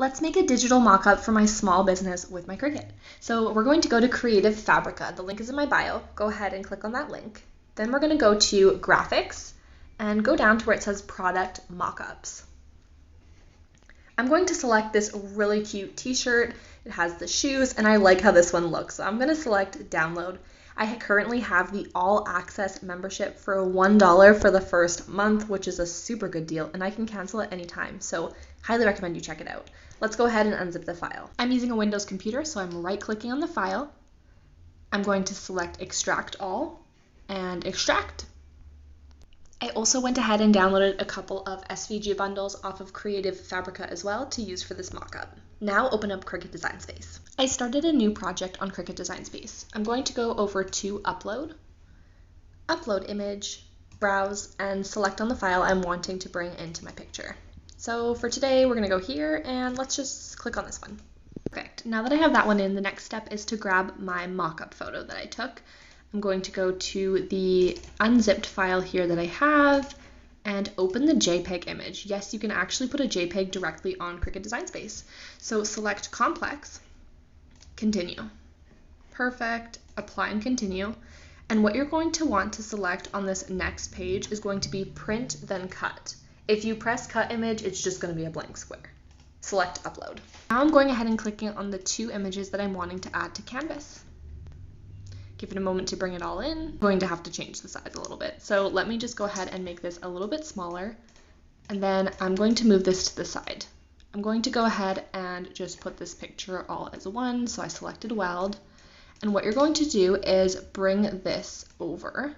Let's make a digital mock-up for my small business with my Cricut. So we're going to go to Creative Fabrica. The link is in my bio. Go ahead and click on that link. Then we're going to go to Graphics and go down to where it says Product Mockups. I'm going to select this really cute t-shirt. It has the shoes and I like how this one looks. So I'm going to select Download. I currently have the All Access membership for $1 for the first month, which is a super good deal, and I can cancel at any time, so highly recommend you check it out. Let's go ahead and unzip the file. I'm using a Windows computer, so I'm right-clicking on the file. I'm going to select Extract All and Extract. I also went ahead and downloaded a couple of SVG bundles off of Creative Fabrica as well to use for this mockup. Now open up Cricut Design Space. I started a new project on Cricut Design Space. I'm going to go over to Upload, Upload Image, Browse, and select on the file I'm wanting to bring into my picture. So for today, we're gonna go here and let's just click on this one. Perfect. Now that I have that one in, the next step is to grab my mockup photo that I took. I'm going to go to the unzipped file here that I have and open the JPEG image. Yes, you can actually put a JPEG directly on Cricut Design Space. So select Complex, Continue. Perfect, apply and continue. And what you're going to want to select on this next page is going to be Print, then Cut. If you press Cut Image, it's just going to be a blank square. Select Upload. Now I'm going ahead and clicking on the two images that I'm wanting to add to Canvas. Give it a moment to bring it all in. I'm going to have to change the size a little bit. So let me just go ahead and make this a little bit smaller. And then I'm going to move this to the side. I'm going to go ahead and just put this picture all as one. So I selected Weld. And what you're going to do is bring this over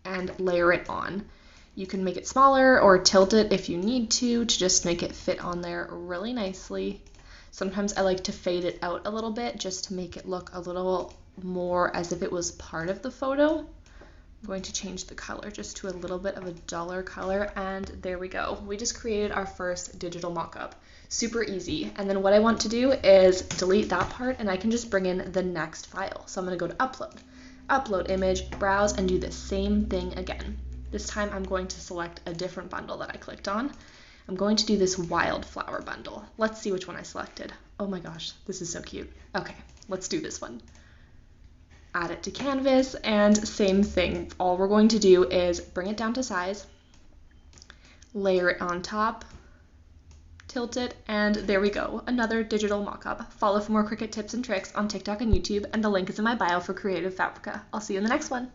and layer it on. You can make it smaller or tilt it if you need to just make it fit on there really nicely. Sometimes I like to fade it out a little bit just to make it look a little more as if it was part of the photo. I'm going to change the color just to a little bit of a duller color, and there we go. We just created our first digital mockup. Super easy. And then what I want to do is delete that part and I can just bring in the next file. So I'm going to go to Upload, Upload Image, Browse, and do the same thing again. This time I'm going to select a different bundle that I clicked on. I'm going to do this wildflower bundle. Let's see which one I selected. Oh my gosh, this is so cute. Okay, let's do this one. Add it to Canvas, and same thing. All we're going to do is bring it down to size, layer it on top, tilt it, and there we go. Another digital mockup. Follow for more Cricut tips and tricks on TikTok and YouTube, and the link is in my bio for Creative Fabrica. I'll see you in the next one.